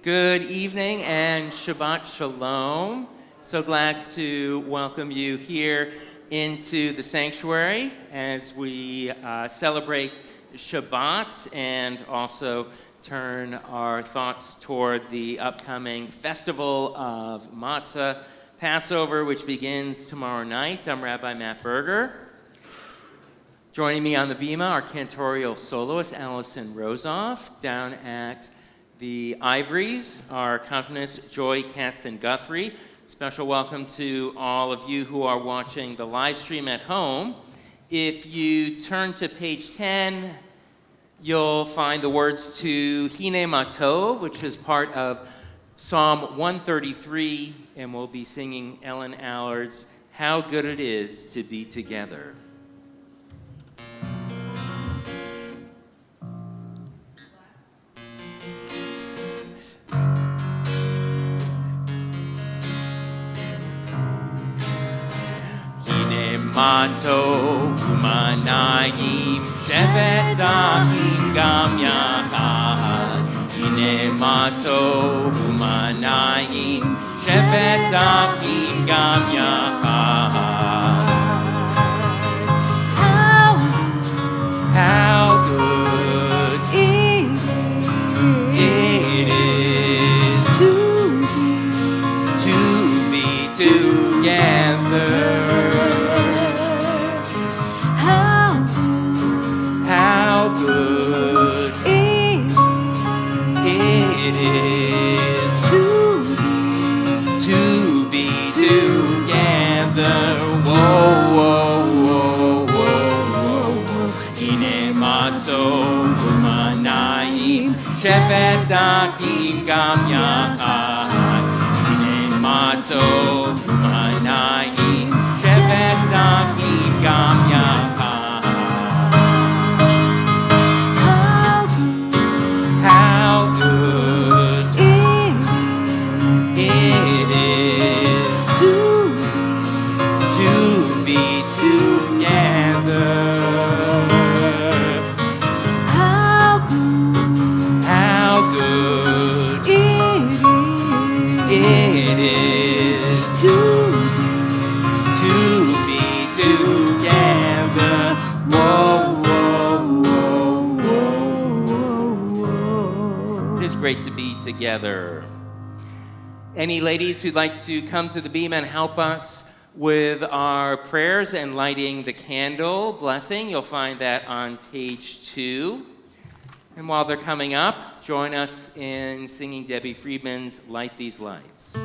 Good evening and Shabbat Shalom. So glad to welcome you here into the sanctuary as we celebrate Shabbat and also turn our thoughts toward the upcoming festival of Matzah, Passover, which begins tomorrow night. I'm Rabbi Matt Berger. Joining me on the bima, our cantorial soloist, Allison Rosoff. Down at the Ivories, our accompanist, Joy Katz-Guthrie. Special welcome to all of you who are watching the live stream at home. If you turn to page 10, you'll find the words to Hine Matov, which is part of Psalm 133, and we'll be singing Ellen Allard's How Good It Is to Be Together. Matov umanayim shevet achim gam yachad. Hine matov umanayim shevet achim gam yachad. How good it is to be together. Good it is to be together. Whoa, whoa, whoa, whoa, whoa. Hine matov umanayim shevet achim gam yachad. Hine matov umanayim shevet achim gam yachad. Great to be together. Any ladies who'd like to come to the beam and help us with our prayers and lighting the candle blessing, you'll find that on page 2. And while they're coming up, join us in singing Debbie Friedman's Light These Lights.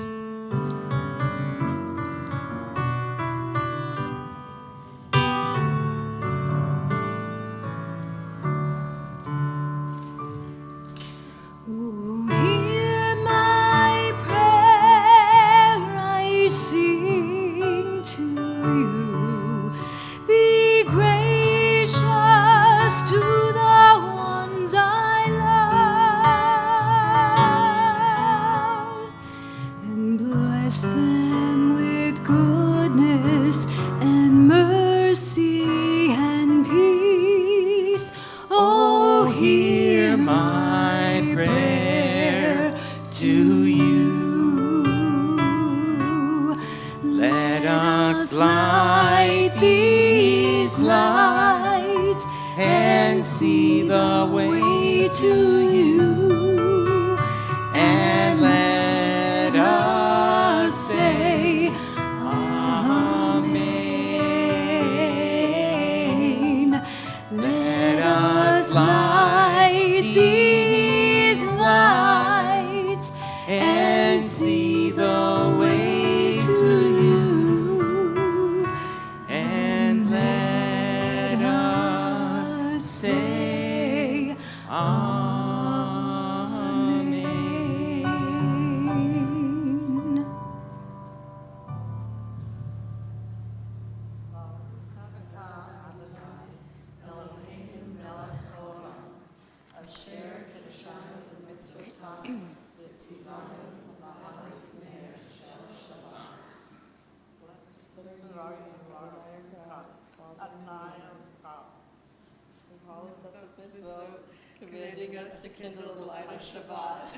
Commanding us to kindle the light of Shabbat.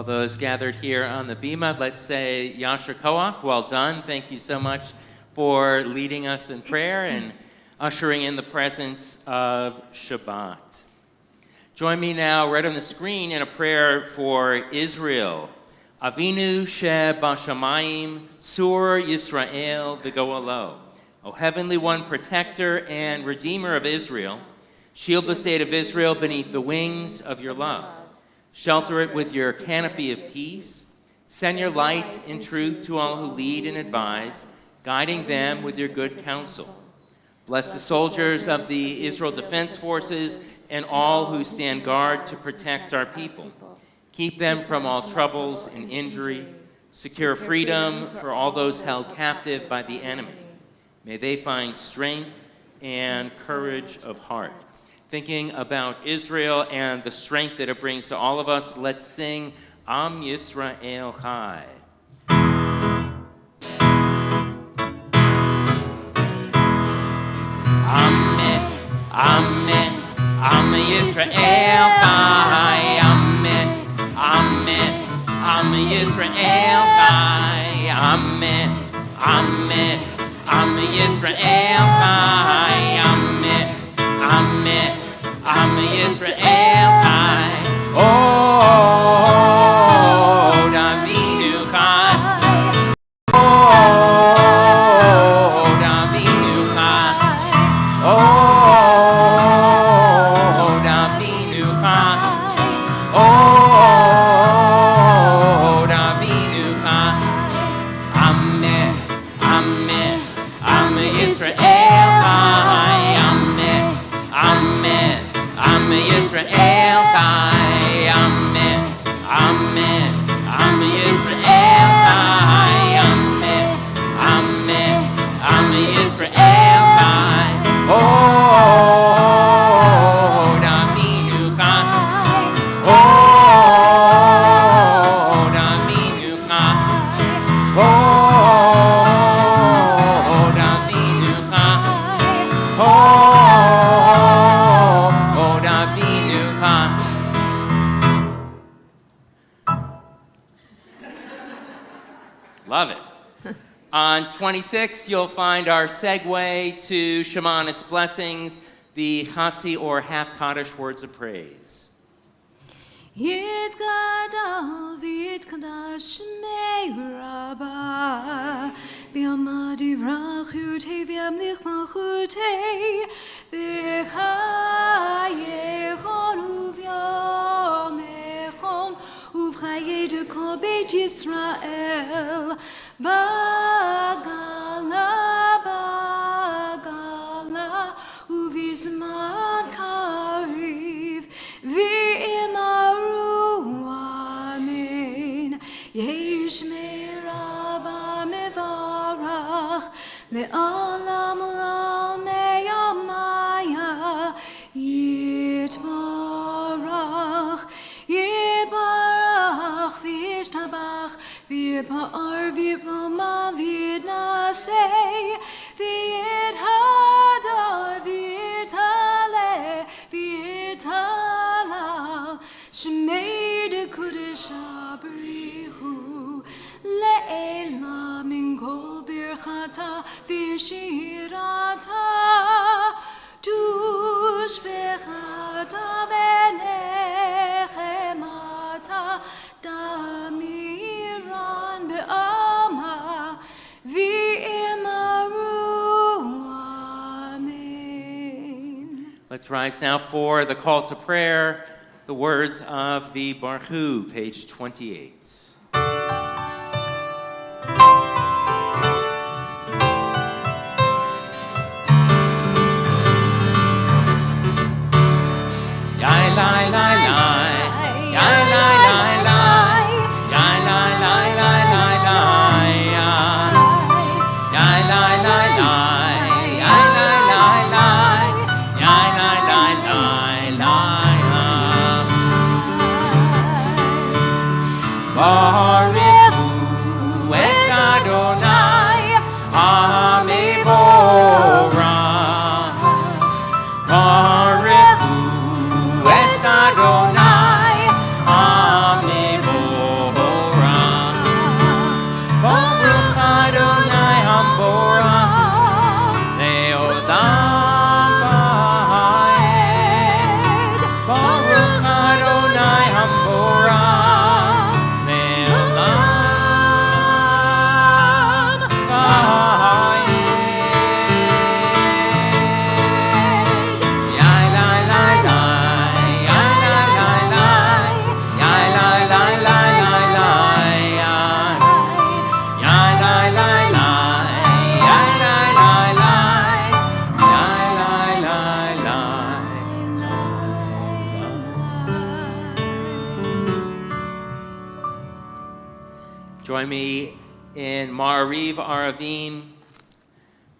All those gathered here on the bima, let's say Yasher Koach, well done. Thank you so much for leading us in prayer and ushering in the presence of Shabbat. Join me now right on the screen in a prayer for Israel. Avinu she bashamayim, sur Yisrael v'goalo. O Heavenly One, protector and redeemer of Israel, shield the state of Israel beneath the wings of your love. Shelter it with your canopy of peace. Send your light and truth to all who lead and advise, guiding them with your good counsel. Bless the soldiers of the Israel Defense Forces and all who stand guard to protect our people. Keep them from all troubles and injury. Secure freedom for all those held captive by the enemy. May they find strength and courage of heart. Thinking about Israel and the strength that it brings to all of us, let's sing Am Yisrael Chai. Amen, Amen, Am Yisrael Chai. Amen, Amen, Am Yisrael Chai. Amen, Amen, Am Yisrael Chai. Amen, Amen, Am Yisrael Chai. Oh, Davinu Chai. Oh, Davinu Chai. Oh, Davinu Chai. Oh, Davinu Chai. Amen, Amen, Am Yisrael Chai. Amen, Amen, Am Yisrael Chai. Amen, Amen, Am Yisrael Chai. Amen, Amen, Am Yisrael Chai. Oh, Davinu Chai. Oh, Davinu Chai. Oh, Davinu Chai. Oh, Davinu Chai. Love it. On 26, you'll find our segue to Shema and its blessings, the Chasi or half Kaddish words of praise. Yitgadal v'yitkadash shmei Rabbah B'yamad yivrach yurtei v'yamlich malchutei B'chayechon uv'yamechon uv'chayei de kol Beit Yisrael Bagala bagala uv'zman kariv v'imaru amin Yishmei Rabbah mevarach le'olam olam me'yamaya yitbarach yitbarach v'yishtabach v'yipa'ar v'yip'roma v'yitnasei v'yithadar v'yitale v'yitalal shmei de kudesh abrihu le'ela min kol birchata v'shirata tushbechata v'nechemata damiran be'ama v'imaru amen. Let's rise now for the call to prayer, the words of the Baruch Hu, page 28. Bye. Join me in Ma'ariv Aravim,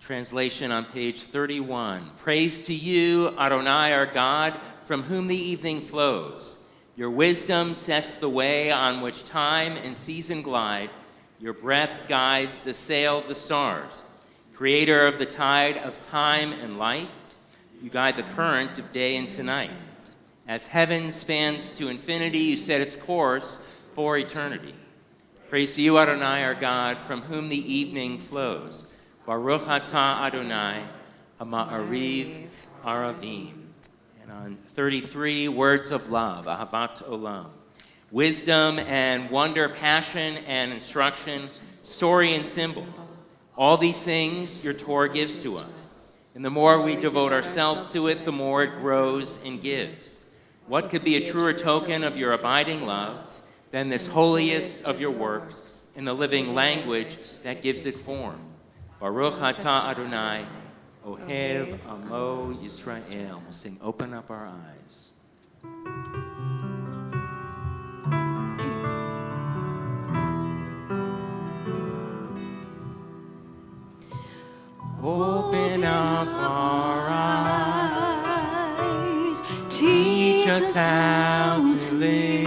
translation on page 31. Praise to you, Adonai, our God, from whom the evening flows. Your wisdom sets the way on which time and season glide. Your breath guides the sail of the stars. Creator of the tide of time and light, you guide the current of day into night. As heaven spans to infinity, you set its course for eternity. Praise to you, Adonai, our God, from whom the evening flows. Baruch atah Adonai, Ma'ariv Aravim. And on 33, words of love, Ahavat Olam. Wisdom and wonder, passion and instruction, story and symbol. All these things your Torah gives to us. And the more we devote ourselves to it, the more it grows and gives. What could be a truer token of your abiding love than this holiest of your works in the living language that gives it form? Baruch atah Adonai, Ohev Amo Yisrael. We'll sing, Open Up Our Eyes. Open up our eyes, teach us how to live.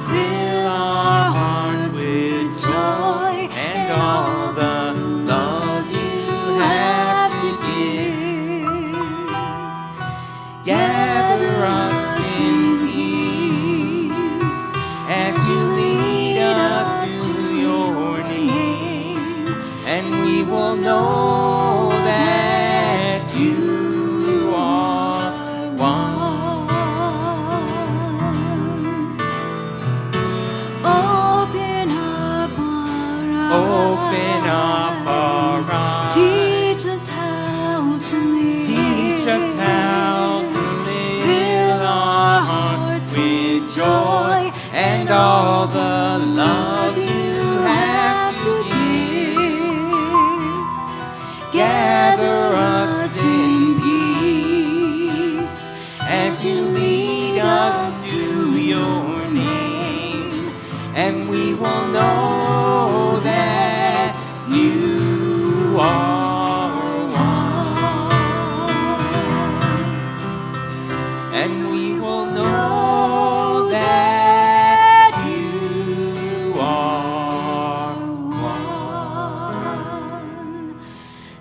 Fill our hearts with joy and all the love you have to give. Gather us in peace as you lead us to your name, and we will know that you are one. Open up our eyes. Teach us how to live. Teach us how to live. Fill our hearts with joy and all the love you have to give. Gather us in peace as you lead us to your name, and we will know that you are one, and we will know that you are one.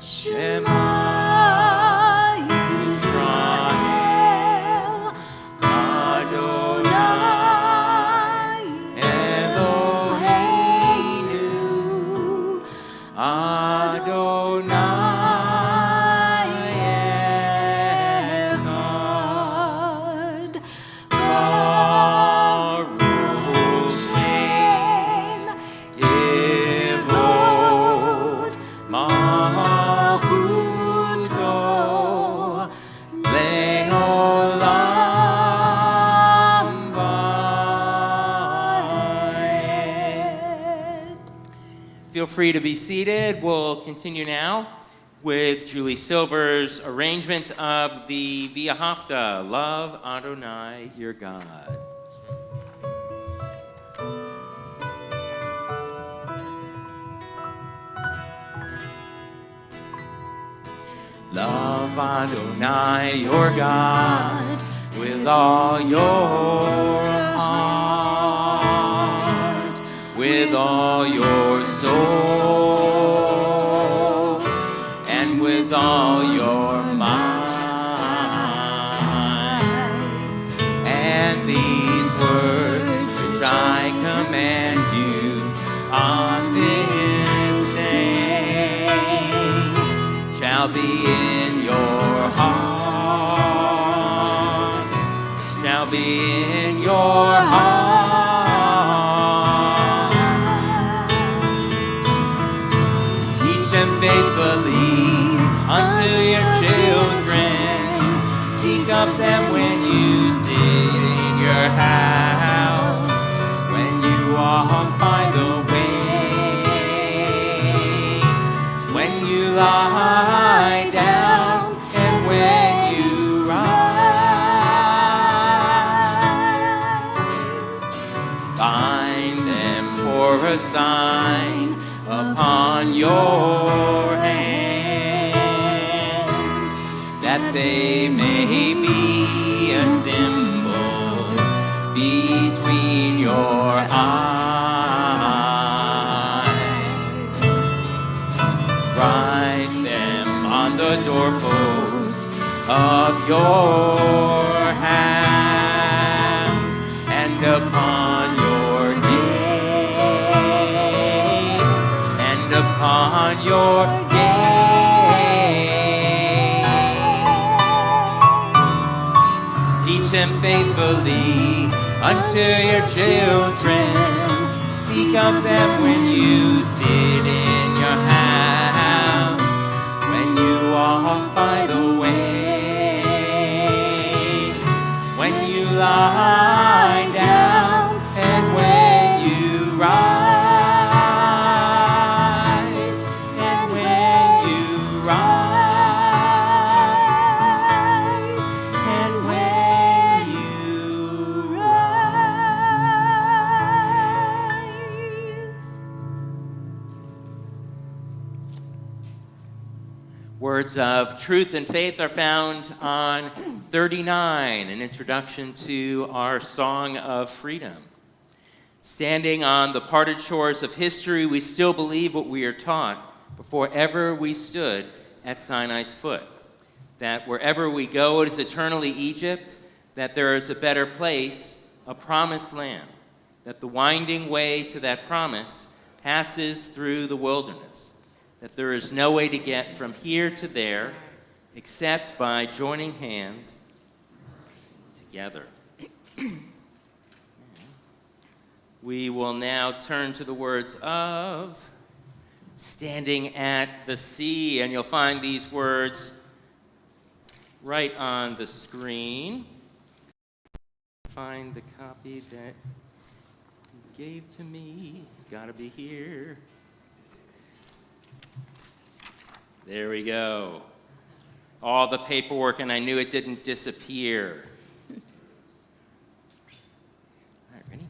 Shema Yisrael, Adonai Eloheinu, Adonai Echad. Baruch Shem Yevod Malchuto Le'olam Va'ed. Feel free to be seated. We'll continue now with Julie Silver's arrangement of the Via Hafta, Love Adonai, your God. Love Adonai, your God, with all your heart, with all your soul, and with all your mind. And these words which I command you on this day shall be in your heart, shall be in your heart. Teach them faithfully unto your children. Speak of them when you sit in your house, when you walk by the way, when you lie down, and when you rise. Bind them upon your hand, that they may be a symbol between your eyes. Write them on the doorpost of your house and upon your gate, and upon your gate. Teach them faithfully unto your children. Speak of them when you sit in your house, when you walk by the way, when you lie down, and when you rise, and when you rise, and when you rise. Words of truth and faith are found on 39, an introduction to our Song of Freedom. Standing on the parted shores of history, we still believe what we are taught before ever we stood at Sinai's foot, that wherever we go, it is eternally Egypt, that there is a better place, a promised land, that the winding way to that promise passes through the wilderness, that there is no way to get from here to there except by joining hands together. We will now turn to the words of Standing at the Sea, and you'll find these words right on the screen. Find the copy that you gave to me. It's got to be here. There we go. All the paperwork, and I knew it didn't disappear. All right, ready?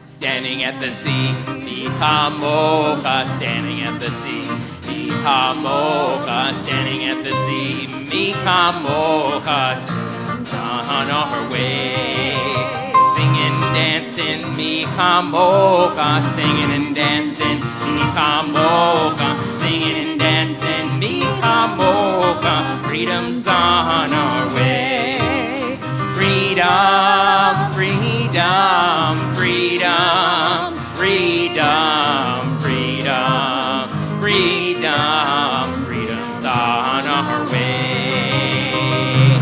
Standing at the sea, Mihamocha, standing at the sea, Mihamocha, standing at the sea, Mihamocha, on our way, singing, dancing, Mihamocha, singing and dancing, Mihamocha, singing and dancing, Mihamocha, freedom's on our way, freedom, freedom, freedom, freedom, freedom, freedom, freedom's on our way.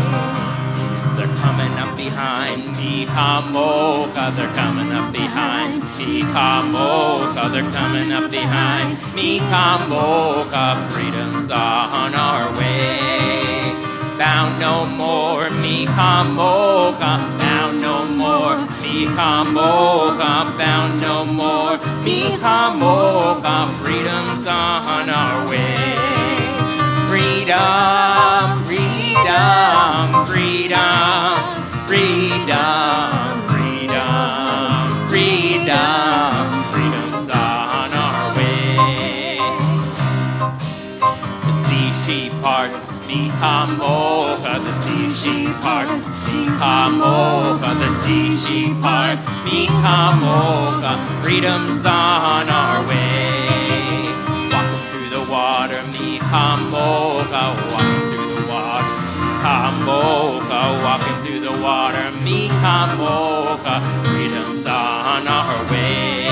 They're coming up behind Mihamocha, they're coming up behind Mihamocha, they're coming up behind Mihamocha, freedom's on our way. Bound no more, Mihamocha, bound no more, Mihamocha, bound no more, Mihamocha, freedom's on our way. Freedom, freedom, freedom, freedom, freedom, freedom, freedom's on our way. The sea she parts, Mihamocha, the sea she parts, Mihamocha, the sea she parts, Mihamocha, freedom's on our way. Walking through the water, Mihamocha, walking through the water, Mihamocha, walking through the water, Mihamocha, freedom's on our way.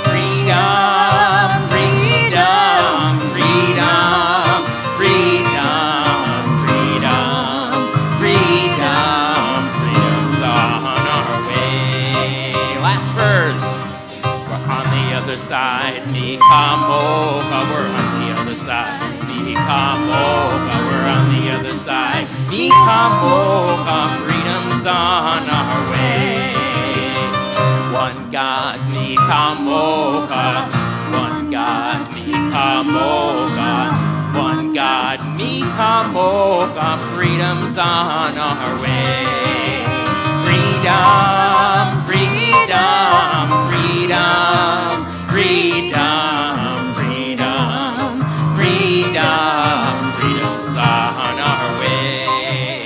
Freedom, freedom, freedom, freedom, freedom, freedom, freedom's on our way. Last verse. We're on the other side, Mihamocha, we're on the other side, Mihamocha, we're on the other side, Mihamocha, freedom's on our way. One God, Mihamocha, one God, Mihamocha, kamocha, freedom's on our way. Freedom, freedom, freedom, freedom, freedom, freedom, freedom's on our way.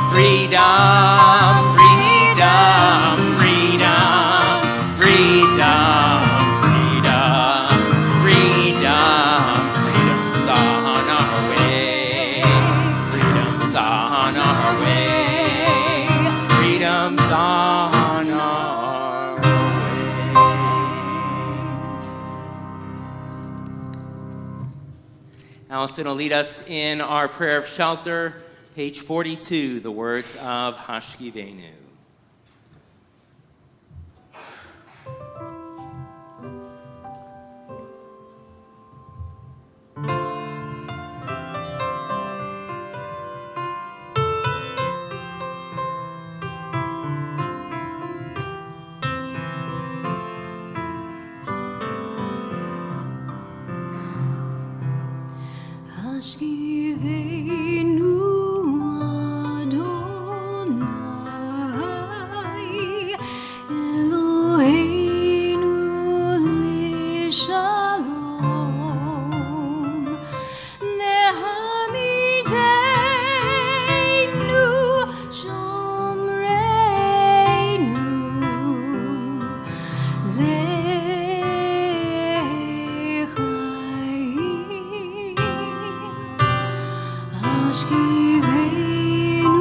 Freedom, freedom, freedom, freedom, freedom, freedom, freedom's on our way. Freedom's on our way. Freedom's on our way. Allison will lead us in our prayer of shelter, page 42, the words of Hashkivenu. Hashkivenu Adonai Eloheinu Lishalom Nehamidenu Shomreinu Hashkivenu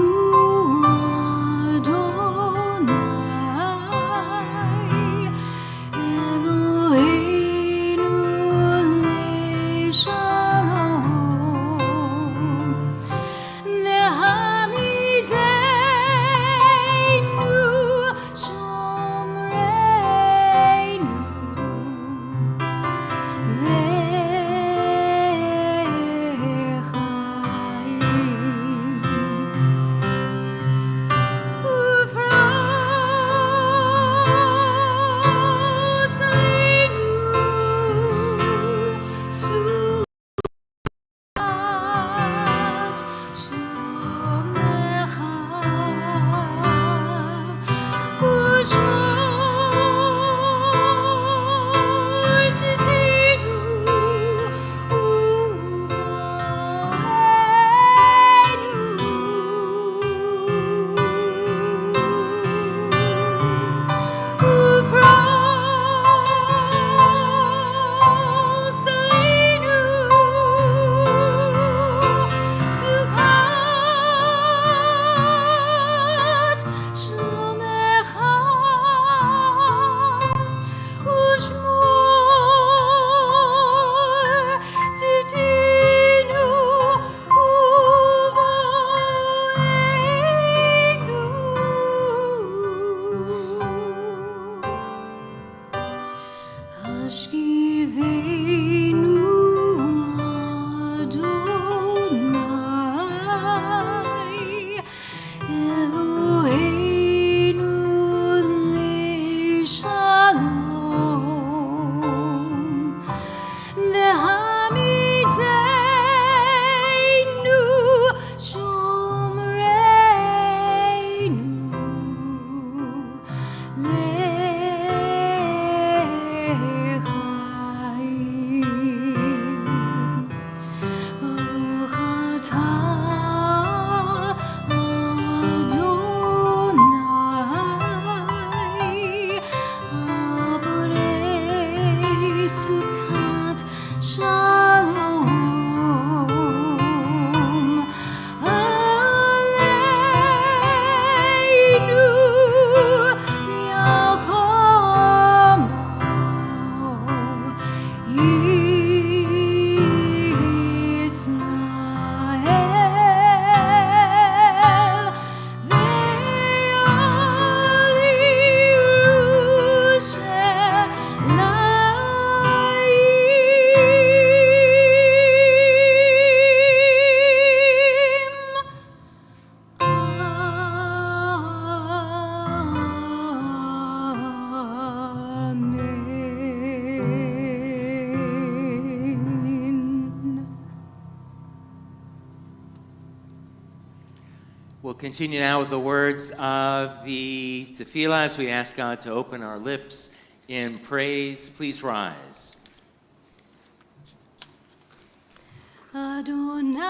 Adonai Eloheinu Leshalom Nehamidenu Shomreinu Hashkivenu Adonai Eloheinu Leshalom Nehamidenu Shomreinu We'll continue now with the words of the tefillah as we ask God to open our lips in praise. Please rise. Adonai,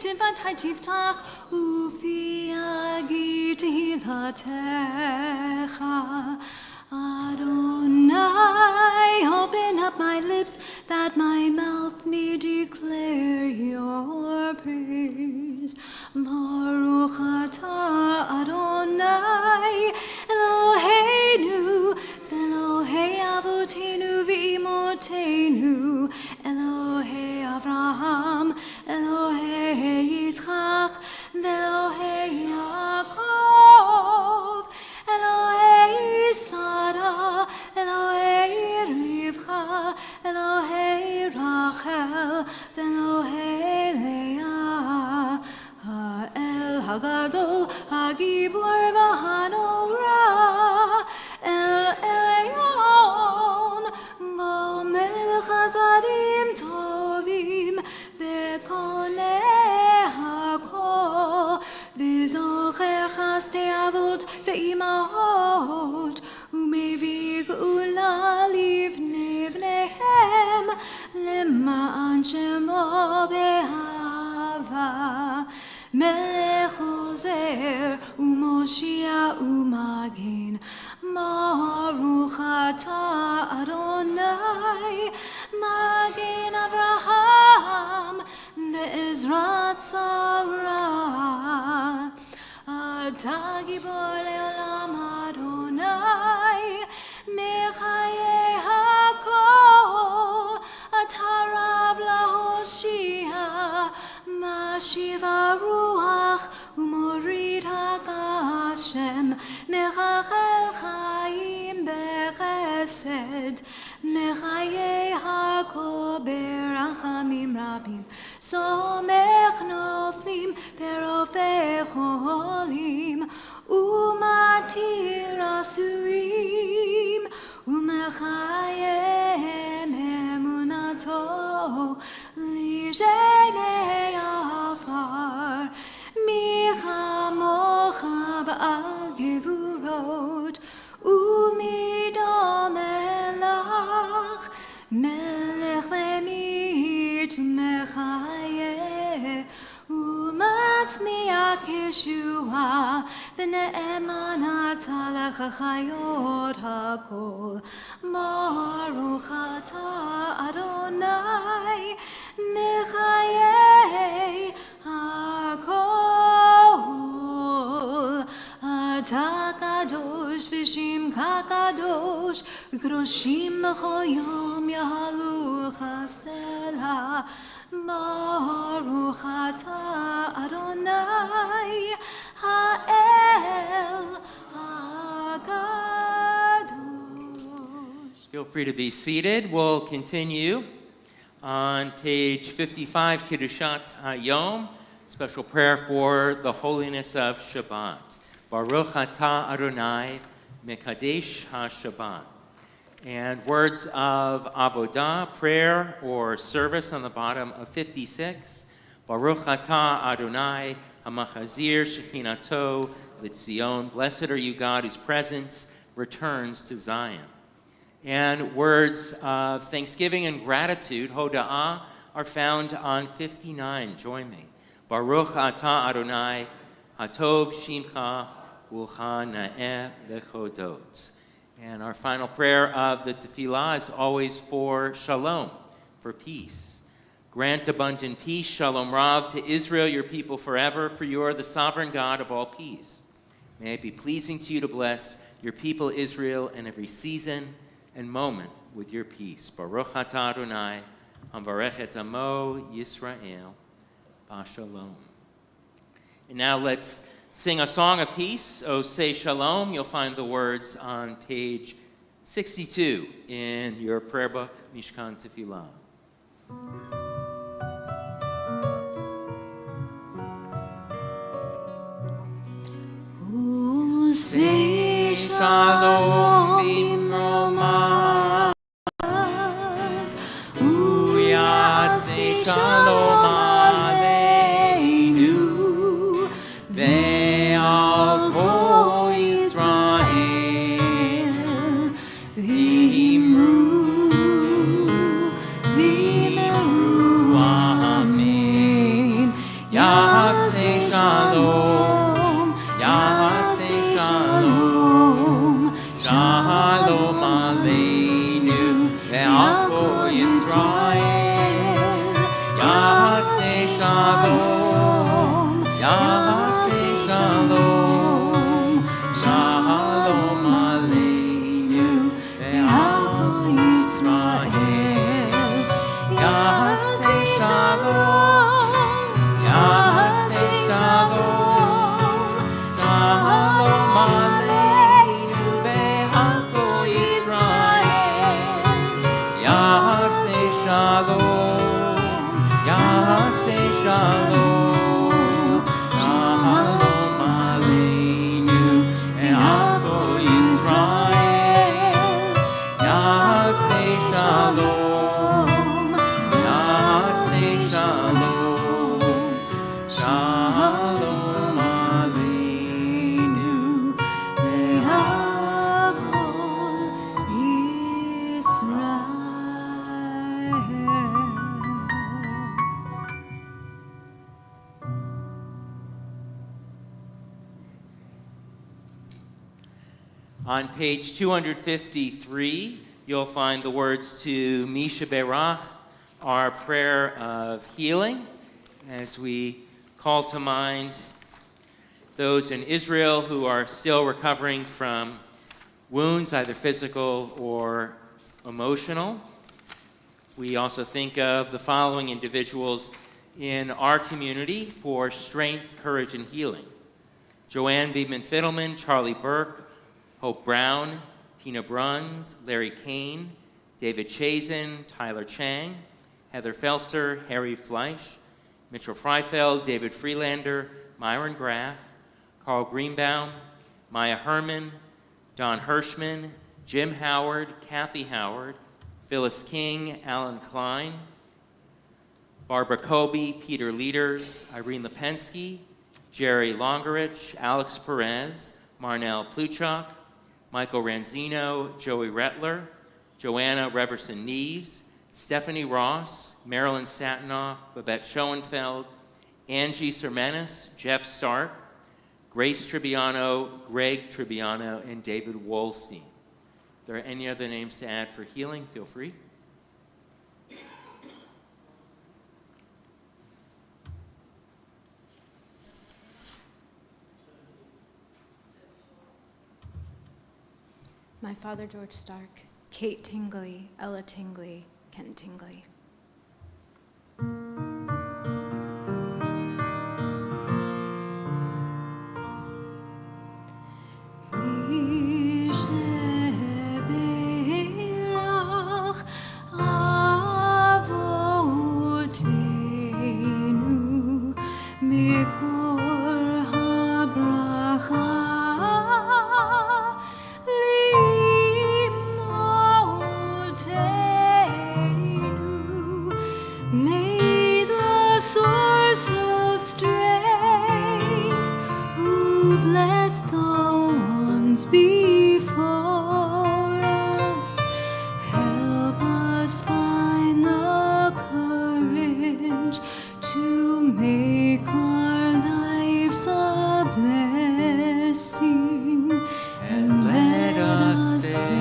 sivatai tiftach, ufi agi tehilatecha. Adonai, open up my lips that my mouth may declare your praise. Baruch atah Adonai, Eloheinu, Elohei avotenu v'imotenu, Elohei Avraham, Elohei Yitzchak, Elohei Yaakov, Elohei Sarah, Elohei Rivka, Elohei Rachel, Elohei Leah, Ha'el Hagadol, Hagibor v'Hanora, El Elyon, Gomel Chazadim Tovim, Ve'koneh HaKol, V'zocher Chastei Avot Ve'imahot, U'mevig Ula Livnei Vneihem, Lema'an Shemo Be'ahava, Melech Ozer U'Moshia U'Magen, Baruch atah Adonai, Magen Avraham, Ve'ezrat Sarah. Atah Gibor Le'olam Adonai, Mechayei HaKol, Atah Rav LaHoshia, Mashiv HaRuach, U'morid HaGashem, Mechachel Chaim Bechesed, Mechayei HaKol Berachamim Rabim, Somech Noflim Berofei Cholim, U'matir Asurim, U'mechayem Emunato, Lishenei Afar, Michamocha Ba'al Gevurot, U'midom Elach, Melech Memit Mechayeh, U'matzmiach Yeshua, V'ne'eman Atalech HaChayot HaKol, Baruch atah Adonai, Mechayei HaKol. Atah Kadosh v'Shimcha Kadosh, V'Kedoshim b'chol yom yahalu chasela. Baruch atah Adonai, Ha'el HaKadosh. Feel free to be seated. We'll continue on page 55, Kiddushat Hayom, special prayer for the holiness of Shabbat. Baruch atah Adonai, Mekadesh HaShabbat. And words of avodah, prayer or service on the bottom of 56. Baruch atah Adonai, Hamachazir Shechinato L'Tzion. Blessed are you, God, whose presence returns to Zion. And words of thanksgiving and gratitude, hoda'ah, are found on 59. Join me. Baruch atah Adonai, Hatov Shimcha, Ulcha Na'eh Lechodot. And our final prayer of the tefillah is always for shalom, for peace. Grant abundant peace, shalom rav, to Israel, your people forever, for you are the sovereign God of all peace. May it be pleasing to you to bless your people Israel in every season and moment with your peace. Baruch atah Adonai, hamvarech et amo Yisrael, b'shalom. And now let's sing a song of peace. Oh, say shalom. You'll find the words on page 62 in your prayer book, Mishkan Tefillah. Oh, say shalom b'mromav, Uyaseh shalom aleinu, shalom, Yaseh shalom, shalom aleinu ve'al Yisrael. Yaseh shalom, Yaseh shalom, shalom aleinu ve'al Yisrael. Yaseh shalom, Yaseh shalom, shalom aleinu ve'al Yisrael. Yaseh shalom, Yaseh shalom, shalom aleinu ve'al Yisrael. On page 253, you'll find the words to Misha Berach, our prayer of healing, as we call to mind those in Israel who are still recovering from wounds, either physical or emotional. We also think of the following individuals in our community for strength, courage, and healing: Joanne Beedman-Fiddleman, Charlie Burke, Hope Brown, Tina Bruns, Larry Kane, David Chazen, Tyler Chang, Heather Felser, Harry Fleisch, Mitchell Freifeld, David Freelander, Myron Graff, Carl Greenbaum, Maya Herman, Don Hirschman, Jim Howard, Kathy Howard, Phyllis King, Alan Klein, Barbara Kobe, Peter Leaders, Irene Lipensky, Jerry Longerich, Alex Perez, Marnell Pluchok, Michael Ranzino, Joey Rettler, Joanna Reverson-Neves, Stephanie Ross, Marilyn Satinoff, Babette Schoenfeld, Angie Sermenis, Jeff Stark, Grace Tribbiano, Greg Tribbiano, and David Wolstein. If there are any other names to add for healing, feel free. My father, George Stark, Kate Tingley, Ella Tingley, Ken Tingley. Misheberach Avotenu Mikor HaBracha May the source of strength, who bless the ones before us, help us find the courage to make our lives a blessing, and let us say,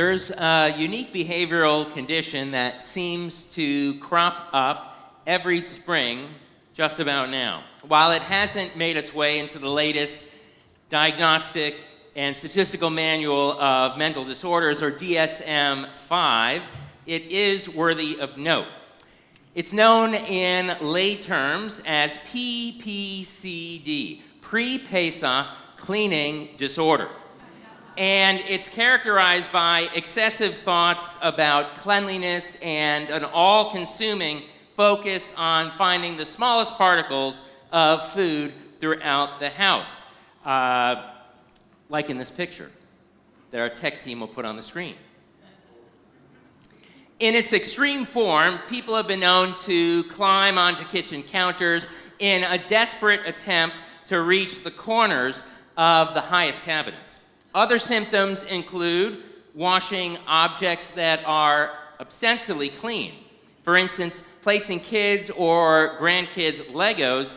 There's a unique behavioral condition that seems to crop up every spring just about now. While it hasn't made its way into the latest Diagnostic and Statistical Manual of Mental Disorders, or DSM-5, it is worthy of note. It's known in lay terms as PPCD, Pre-Pesach Cleaning Disorder. And it's characterized by excessive thoughts about cleanliness and an all-consuming focus on finding the smallest particles of food throughout the house, like in this picture that our tech team will put on the screen. In its extreme form, people have been known to climb onto kitchen counters in a desperate attempt to reach the corners of the highest cabinets. Other symptoms include washing objects that are ostensibly clean. For instance, placing kids' or grandkids' Legos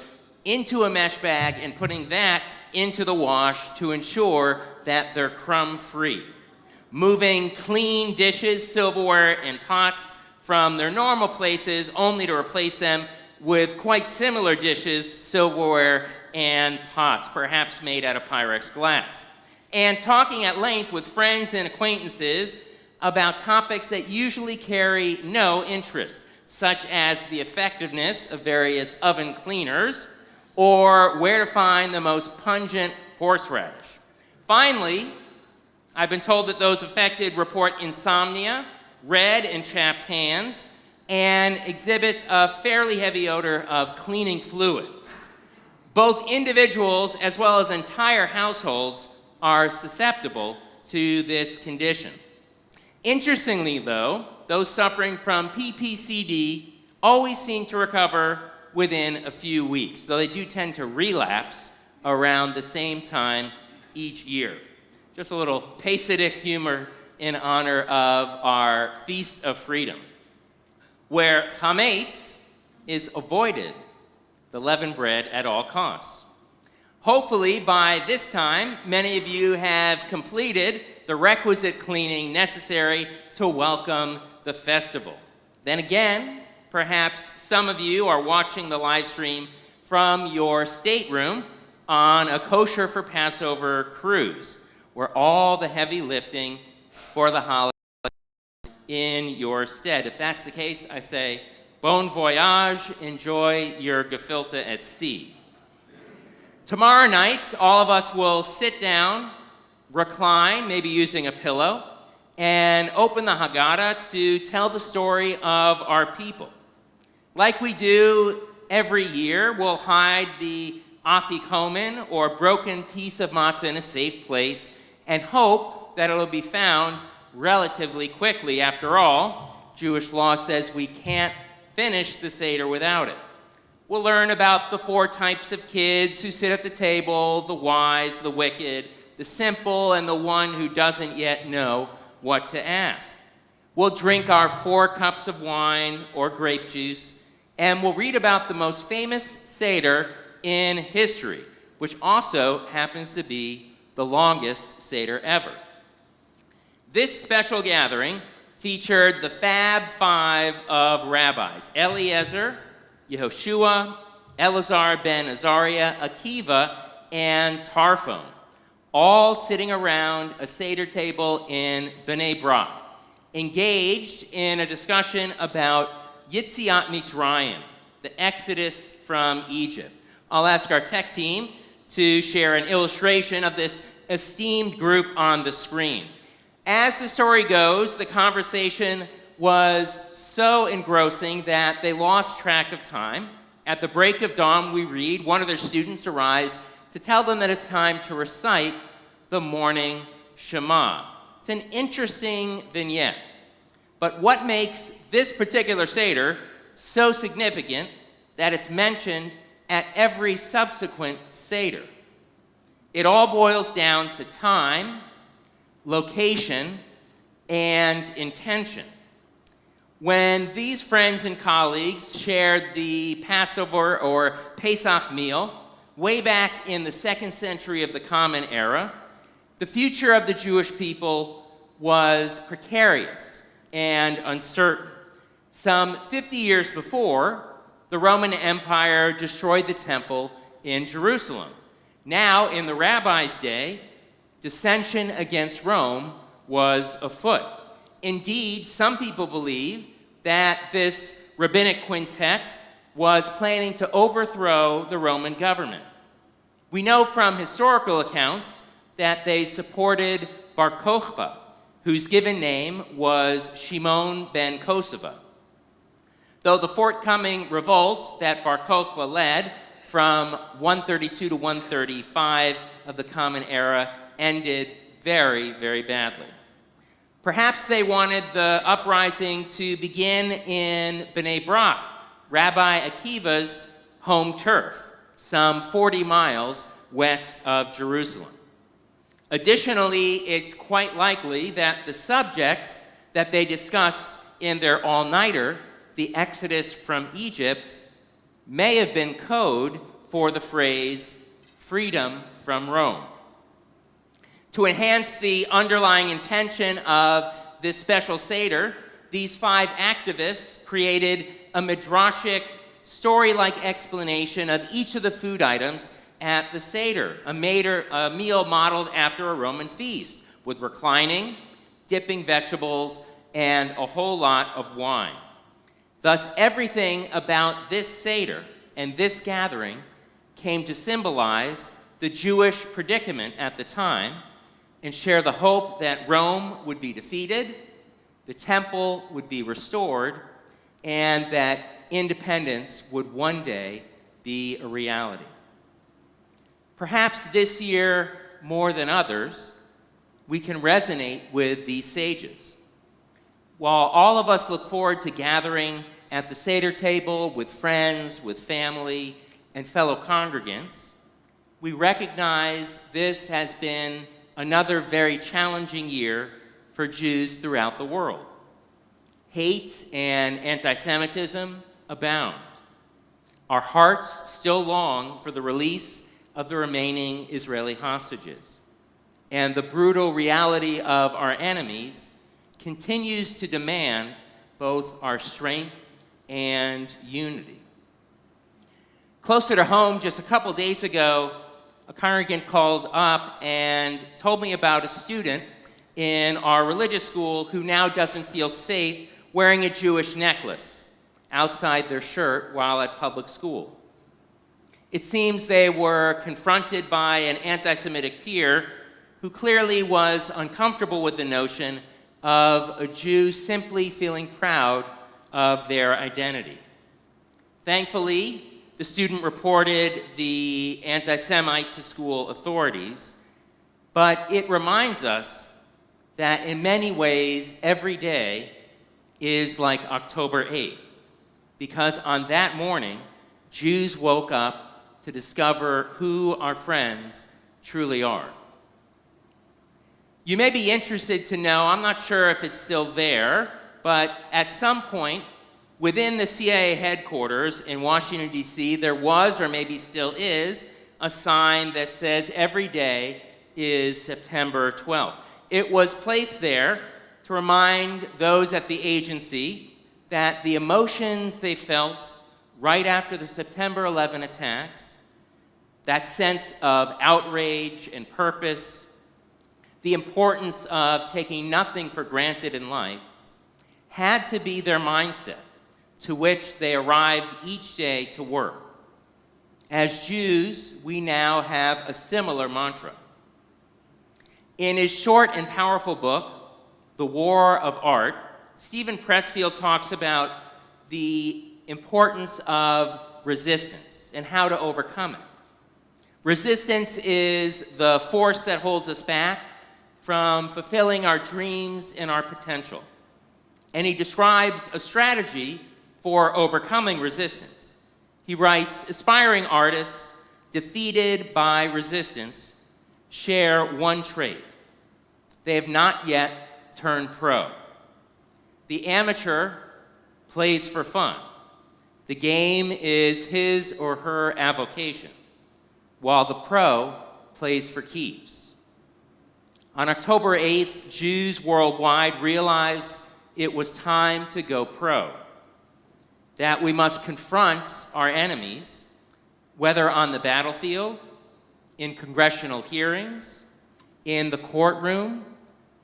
into a mesh bag and putting that into the wash to ensure that they're crumb-free. Moving clean dishes, silverware, and pots from their normal places only to replace them with quite similar dishes, silverware, and pots, perhaps made out of Pyrex glass. And talking at length with friends and acquaintances about topics that usually carry no interest, such as the effectiveness of various oven cleaners or where to find the most pungent horseradish. Finally, I've been told that those affected report insomnia, red and chapped hands, and exhibit a fairly heavy odor of cleaning fluid. Both individuals as well as entire households are susceptible to this condition. Interestingly, though, those suffering from PPCD always seem to recover within a few weeks, though they do tend to relapse around the same time each year. Just a little Hasidic humor in honor of our Feast of Freedom, where chametz is avoided, the leavened bread, at all costs. Hopefully, by this time, many of you have completed the requisite cleaning necessary to welcome the festival. Then again, perhaps some of you are watching the live stream from your stateroom on a kosher for Passover cruise, where all the heavy lifting for the holiday in your stead. If that's the case, I say, bon voyage, enjoy your gefilte at sea. Tomorrow night, all of us will sit down, recline, maybe using a pillow, and open the Haggadah to tell the story of our people. Like we do every year, we'll hide the afikomen, or broken piece of matzah, in a safe place and hope that it'll be found relatively quickly. After all, Jewish law says we can't finish the Seder without it. We'll learn about the 4 types of kids who sit at the table: the wise, the wicked, the simple, and the one who doesn't yet know what to ask. We'll drink our 4 cups of wine or grape juice, and we'll read about the most famous Seder in history, which also happens to be the longest Seder ever. This special gathering featured the Fab Five of rabbis: Eliezer, Yehoshua, Elazar ben Azariah, Akiva, and Tarfon, all sitting around a Seder table in Bnei Brak, engaged in a discussion about Yitziat Mitzrayim, the exodus from Egypt. I'll ask our tech team to share an illustration of this esteemed group on the screen. As the story goes, the conversation was so engrossing that they lost track of time. At the break of dawn, we read one of their students arise to tell them that it's time to recite the morning Shema. It's an interesting vignette. But what makes this particular Seder so significant that it's mentioned at every subsequent Seder? It all boils down to time, location, and intention. When these friends and colleagues shared the Passover or Pesach meal way back in the 2nd century of the Common Era, the future of the Jewish people was precarious and uncertain. Some 50 years before, the Roman Empire destroyed the temple in Jerusalem. Now, in the rabbi's day, dissension against Rome was afoot. Indeed, some people believe that this rabbinic quintet was planning to overthrow the Roman government. We know from historical accounts that they supported Bar Kokhba, whose given name was Shimon ben Kosovo. Though the forthcoming revolt that Bar Kokhba led from 132 to 135 of the Common Era ended very, very badly. Perhaps they wanted the uprising to begin in Bnei Brak, Rabbi Akiva's home turf, some 40 miles west of Jerusalem. Additionally, it's quite likely that the subject that they discussed in their all-nighter, the Exodus from Egypt, may have been code for the phrase freedom from Rome. To enhance the underlying intention of this special Seder, these 5 activists created a midrashic, story-like explanation of each of the food items at the Seder, a meal modeled after a Roman feast, with reclining, dipping vegetables, and a whole lot of wine. Thus, everything about this Seder and this gathering came to symbolize the Jewish predicament at the time and share the hope that Rome would be defeated, the temple would be restored, and that independence would one day be a reality. Perhaps this year, more than others, we can resonate with these sages. While all of us look forward to gathering at the Seder table with friends, with family, and fellow congregants, we recognize this has been another very challenging year for Jews throughout the world. Hate and anti-Semitism abound. Our hearts still long for the release of the remaining Israeli hostages. And the brutal reality of our enemies continues to demand both our strength and unity. Closer to home, just a couple days ago, a congregant called up and told me about a student in our religious school who now doesn't feel safe wearing a Jewish necklace outside their shirt while at public school. It seems they were confronted by an anti-Semitic peer who clearly was uncomfortable with the notion of a Jew simply feeling proud of their identity. Thankfully, the student reported the anti-Semite to school authorities, but it reminds us that in many ways, every day is like October 8th, because on that morning, Jews woke up to discover who our friends truly are. You may be interested to know, I'm not sure if it's still there, but at some point within the CIA headquarters in Washington, D.C., there was, or maybe still is, a sign that says every day is September 12th. It was placed there to remind those at the agency that the emotions they felt right after the September 11 attacks, that sense of outrage and purpose, the importance of taking nothing for granted in life, had to be their mindset to which they arrived each day to work. As Jews, we now have a similar mantra. In his short and powerful book, The War of Art, Stephen Pressfield talks about the importance of resistance and how to overcome it. Resistance is the force that holds us back from fulfilling our dreams and our potential. And he describes a strategy for overcoming resistance. He writes, aspiring artists defeated by resistance share one trait. They have not yet turned pro. The amateur plays for fun. The game is his or her avocation, while the pro plays for keeps. On October 8th, Jews worldwide realized it was time to go pro, that we must confront our enemies, whether on the battlefield, in congressional hearings, in the courtroom,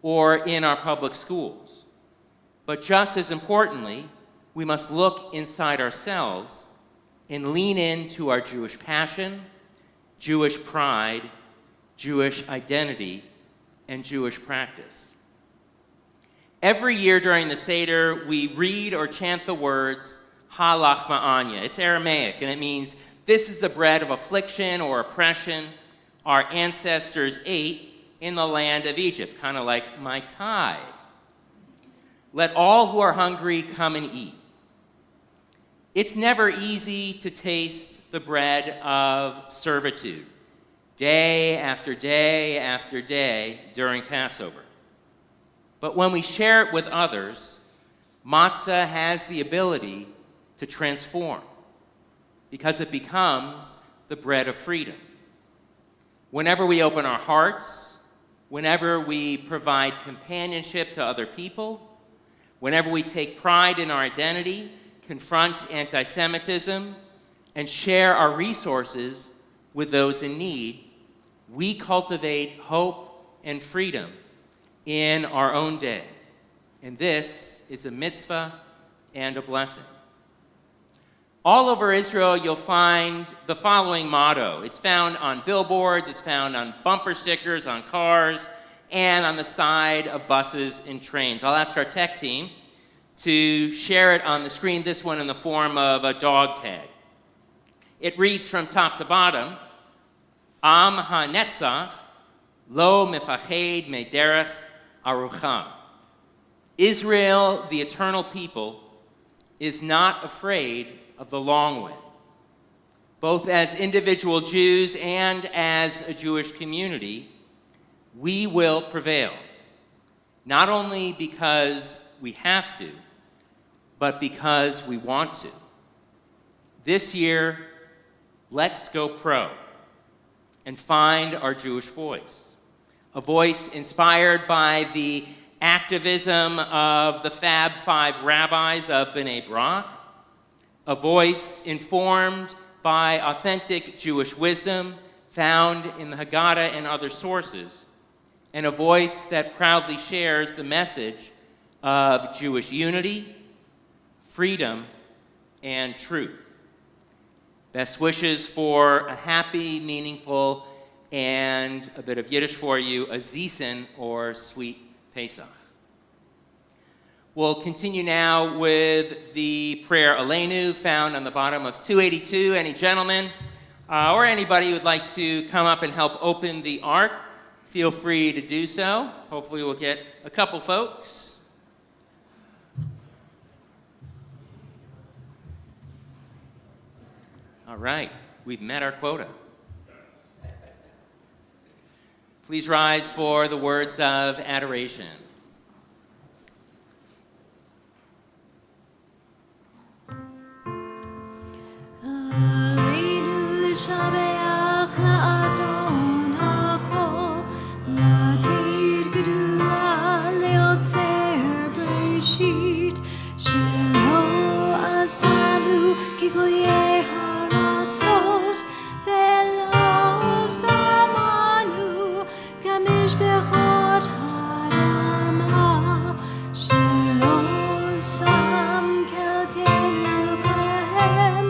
or in our public schools. But just as importantly, we must look inside ourselves and lean into our Jewish passion, Jewish pride, Jewish identity, and Jewish practice. Every year during the Seder, we read or chant the words, Ha Lachma Anya. It's Aramaic, and it means, this is the bread of affliction or oppression our ancestors ate in the land of Egypt, kind of like my tithe. Let all who are hungry come and eat. It's never easy to taste the bread of servitude, day after day after day during Passover. But when we share it with others, matzah has the ability to transform because it becomes the bread of freedom. Whenever we open our hearts, whenever we provide companionship to other people, whenever we take pride in our identity, confront anti-Semitism, and share our resources with those in need, we cultivate hope and freedom in our own day. And this is a mitzvah and a blessing. All over Israel, you'll find the following motto. It's found on billboards, it's found on bumper stickers, on cars, and on the side of buses and trains. I'll ask our tech team to share it on the screen, this one in the form of a dog tag. It reads from top to bottom, Am ha-netzach lo mefached mederech arucha. Israel, the eternal people, is not afraid of the long way. Both as individual Jews and as a Jewish community, we will prevail. Not only because we have to, but because we want to. This year, let's go pro and find our Jewish voice. A voice inspired by the activism of the Fab Five rabbis of B'nai Brak, a voice informed by authentic Jewish wisdom found in the Haggadah and other sources, and a voice that proudly shares the message of Jewish unity, freedom, and truth. Best wishes for a happy, meaningful, and a bit of Yiddish for you, a Zisen, or sweet Pesach. We'll continue now with the prayer Aleinu, found on the bottom of 282. Any gentlemen or anybody who would like to come up and help open the ark, feel free to do so. Hopefully we'll get a couple folks. All right, we've met our quota. Please rise for the words of adoration. Shabeach la'adon ha'kol, la'atir gedula le'otzer b'reshit, shelo asanu kigoyei haratzot, ve'lo samanu kamishbechot harama, shelo sam kelkenu kahem,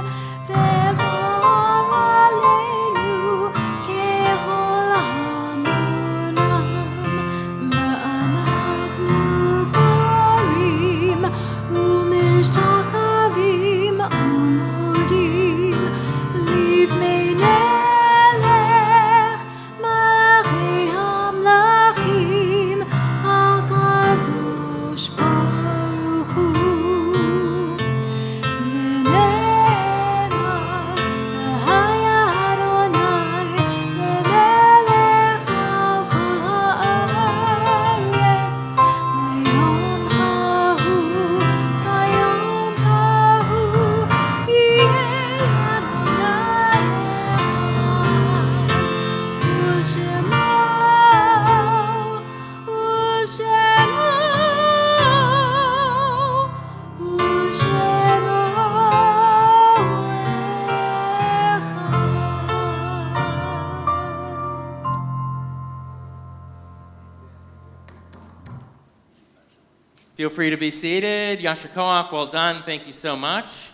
Feel free to be seated. Yasher Koach, well done. Thank you so much.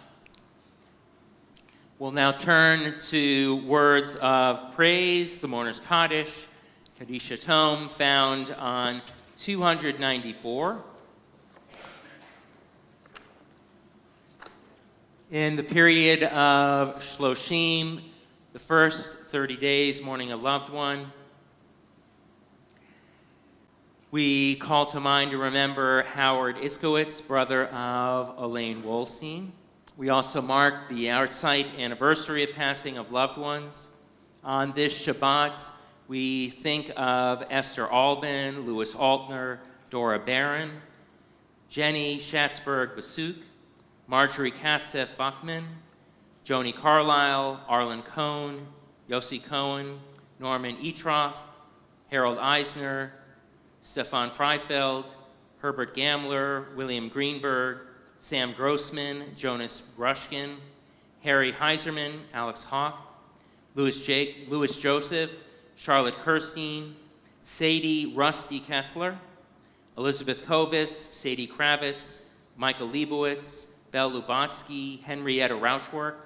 We'll now turn to words of praise, the Mourner's Kaddish, Kadisha Tome, found on 294. In the period of Shloshim, the first 30 days mourning a loved one, we call to mind to remember Howard Iskowitz, brother of Elaine Wolstein. We also mark the outside anniversary of passing of loved ones. On this Shabbat, we think of Esther Albin, Louis Altner, Dora Barron, Jenny Schatzberg-Basuk, Marjorie Katzef Bachman, Joni Carlisle, Arlen Cohn, Yossi Cohen, Norman Etroff, Harold Eisner, Stefan Freifeld, Herbert Gamler, William Greenberg, Sam Grossman, Jonas Brushkin, Harry Heiserman, Alex Hawk, Louis Joseph, Charlotte Kirstein, Sadie Rusty Kessler, Elizabeth Kovis, Sadie Kravitz, Michael Leibowitz, Belle Lubotsky, Henrietta Rauchwork,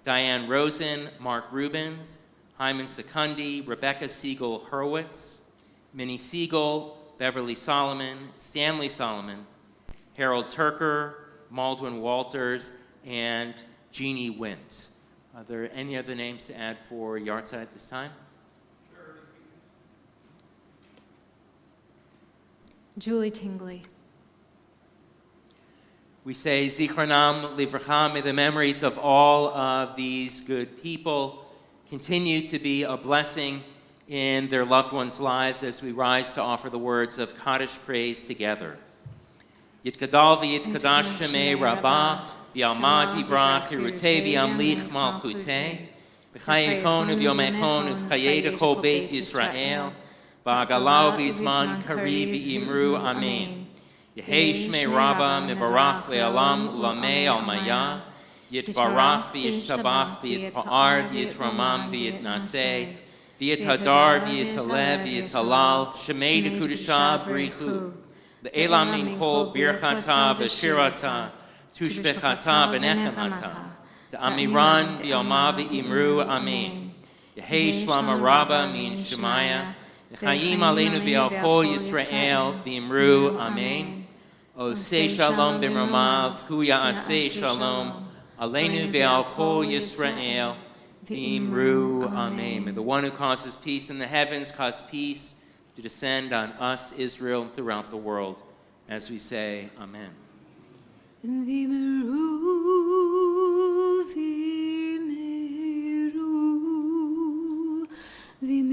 Diane Rosen, Mark Rubens, Hyman Secundi, Rebecca Siegel Hurwitz, Minnie Siegel, Beverly Solomon, Stanley Solomon, Harold Turker, Maldwin Walters, and Jeannie Wint. Are there any other names to add for Yahrzeit at this time? Julie Tingley. We say Zichronam Livracha, may the memories of all of these good people continue to be a blessing in their loved ones' lives as we rise to offer the words of Kaddish praise together. Yitkadal v'yitkadash shemei rabbah, v'yalmad yibrach hirutei v'yamlich malchutei, v'chayechon v'yomechon v'chayei dechol beit Yisrael, v'agalau v'izman kari v'imru amen. Yehei shmei rabba mivarach le'alam ulamei almaya, yitvarach v'yishtabach v'yitpa'ar v'yitramam v'yitnaseh, v'yithadar v'yitalev v'yitalal, shemei dekudesha b'richu, le'elam min kol birchata v'shirata, tushbechata v'nechemata, ta'amiran v'yalma v'imru amen. Yehei shlama rabba min shemaya, v'chayim aleinu v'al kol Yisrael v'imru amen. Oseh shalom b'mromav, hu ya'aseh shalom, aleinu ve'al kol Yisrael, v'imru amen. May the one who causes peace in the heavens cause peace to descend on us, Israel, and throughout the world, as we say, amen. V'imru, v'imru, v'imru,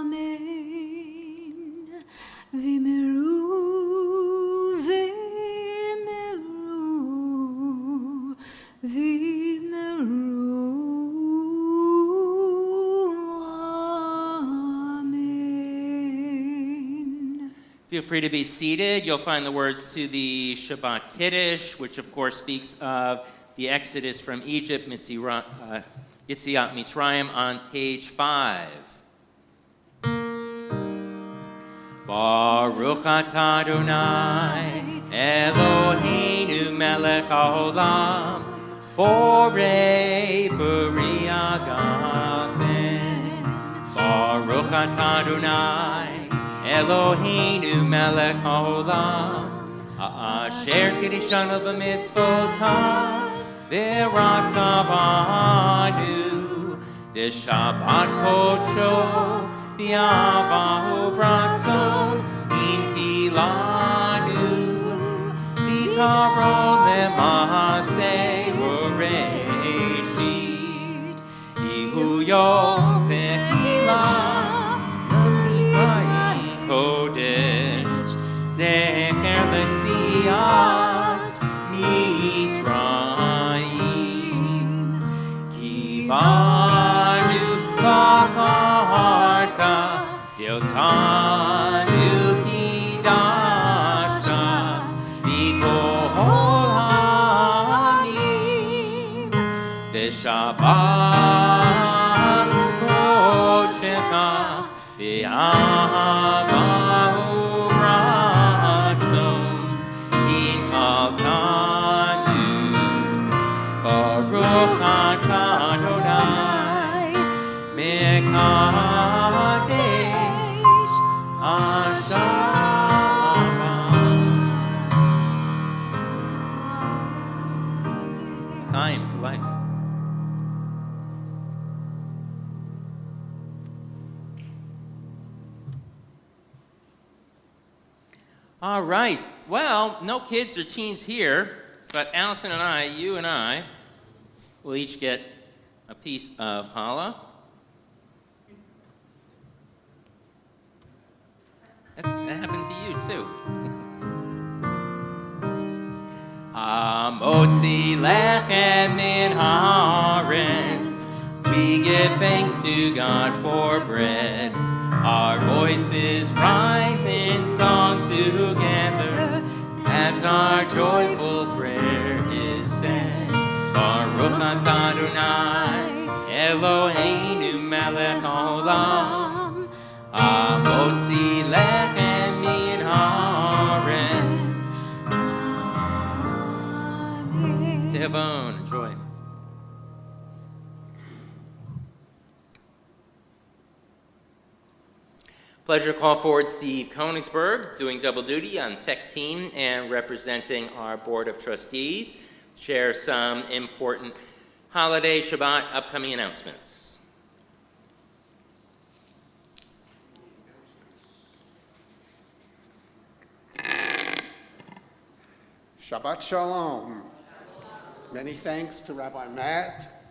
amen. V'imru, v'imru, v'imru, amen. Feel free to be seated. You'll find the words to the Shabbat Kiddush, which of course speaks of the Exodus from Egypt, Yetziat Mitzrayim, on page 5. Baruch atah Adonai, Eloheinu melech haolam, borei b'ri agafen. Baruch atah Adonai, Eloheinu melech haolam, asher kiddushanu b'mitzvotav, v'ratav banu, v'shabbat kodsho, v'avahu ratzon, infilanu, zikaron le'maaseh u'reshit, ihu yom tehillah, Kodesh, Zecher L'Tziat Mitzrayim, Ki Baruch B'charta, Yotanu Kidashta, V'kol Ha'amim, V'Shabbat Kodesh, V'Avahu All right. Well, no kids or teens here, but Allison and I, you and I, will each get a piece of challah. That happened to you too. Amotzi lechem min haaretz. We give thanks to God for bread. Our voices rise in song together as our joyful prayer is said. Baruch atah Adonai Eloheinu melech haolam. Amotzi lechem min haaretz. Tevon, enjoy. Pleasure to call forward Steve Koenigsberg, doing double duty on tech team and representing our board of trustees. Share some important holiday Shabbat upcoming announcements. Shabbat Shalom. Many thanks to Rabbi Matt,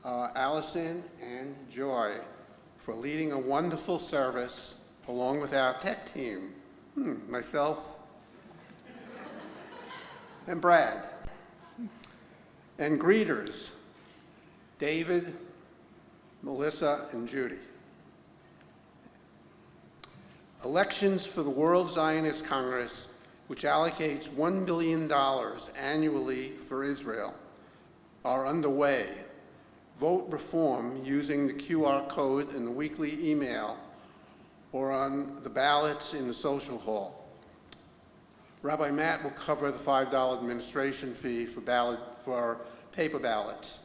Allison, and Joy for leading a wonderful service along with our tech team, myself, and Brad. And greeters, David, Melissa, and Judy. Elections for the World Zionist Congress, which allocates $1 billion annually for Israel, are underway. Vote reform using the QR code in the weekly email or on the ballots in the social hall. Rabbi Matt will cover the $5 administration fee for paper ballots.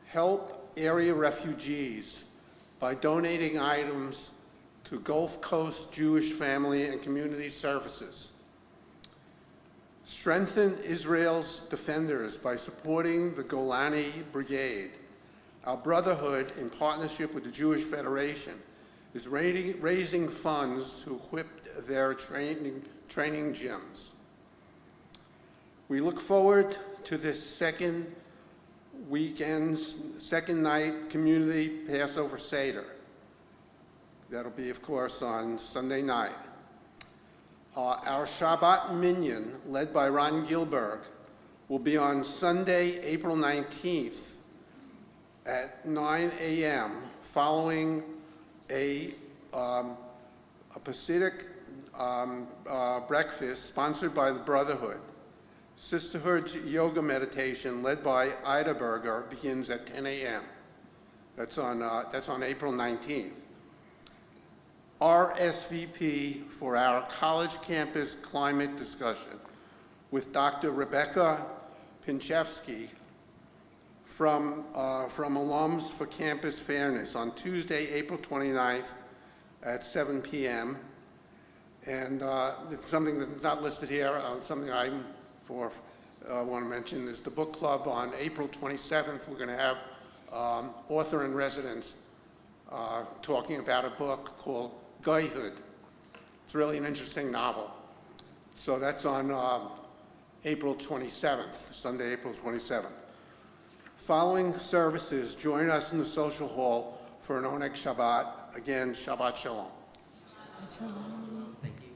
Help area refugees by donating items to Gulf Coast Jewish Family and Community Services. Strengthen Israel's defenders by supporting the Golani Brigade. Our brotherhood, in partnership with the Jewish Federation, is raising funds to equip their training gyms. We look forward to this second night community Passover Seder. That'll be, of course, on Sunday night. Our Shabbat Minyan, led by Ron Gilberg, will be on Sunday, April 19th at 9 a.m. following a Hasidic breakfast sponsored by the Brotherhood. Sisterhood's yoga meditation, led by Ida Berger, begins at 10 a.m. That's on April 19th. RSVP for our college campus climate discussion with Dr. Rebecca Pinchevsky from Alums for Campus Fairness on Tuesday, April 29th at 7 p.m. And something that's not listed here, something I want to mention is the book club on April 27th. We're going to have author in residence talking about a book called Guyhood. It's really an interesting novel. So that's on April 27th, Sunday, April 27th. Following services, join us in the social hall for an Oneg Shabbat. Again, Shabbat Shalom. Thank you.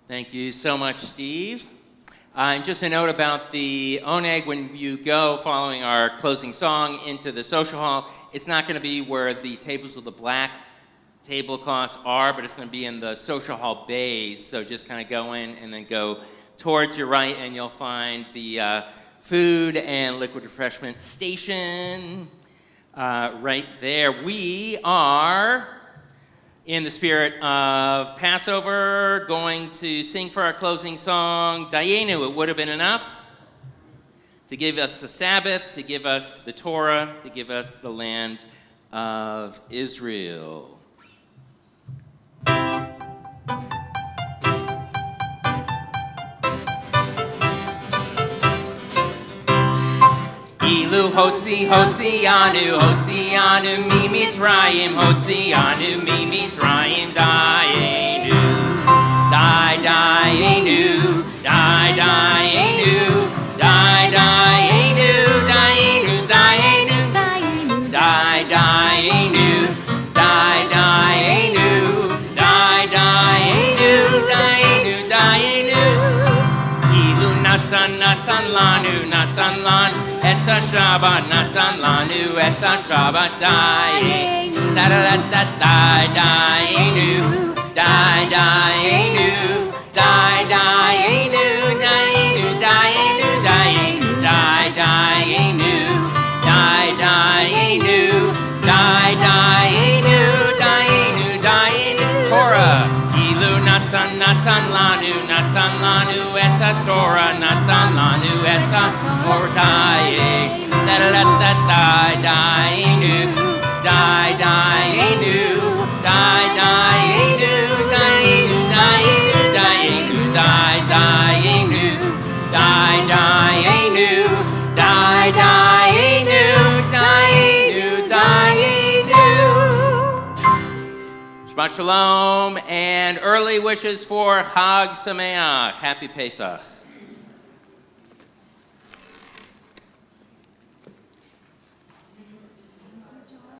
Thank you so much, Steve. And just a note about the Oneg, when you go following our closing song into the social hall, it's not going to be where the tables with the black tablecloths are, but it's going to be in the social hall bays. So just kind of go in and then go towards your right, and you'll find the food and liquid refreshment station right there. We are, in the spirit of Passover, going to sing for our closing song, Dayenu, It Would Have Been Enough, to give us the Sabbath, to give us the Torah, to give us the land of Israel. Ilu Hotzianu, Hotzianu, Mi Mitzrayim, Hotzianu, Mi Mitzrayim, Dayenu, Dayenu, Dayenu, Dayenu, Dayenu, Dayenu, Dayenu, Dayenu, Dayenu, Dayenu, Dayenu. Ilu Natan, Natan Lanu, Natan Lanu, Eta Shabbat, Natan Lanu, Eta Shabbat, Dayenu, da da da da da, Dayenu, Dayenu, Dayenu, Dayenu, Dayenu, Dayenu, Dayenu, Dayenu, Dayenu, Dayenu, Dayenu, Torah. Ilu Natan, Natan Lanu, Natan Lanu, Eta Torah, Natan Lanu, Eta Torah, Dayenu, da da da da da, Dayenu, Dayenu, Dayenu, Dayenu, Dayenu, Dayenu, Dayenu, Dayenu, Dayenu, Dayenu. Shabbat Shalom and early wishes for Chag Sameach. Happy Pesach.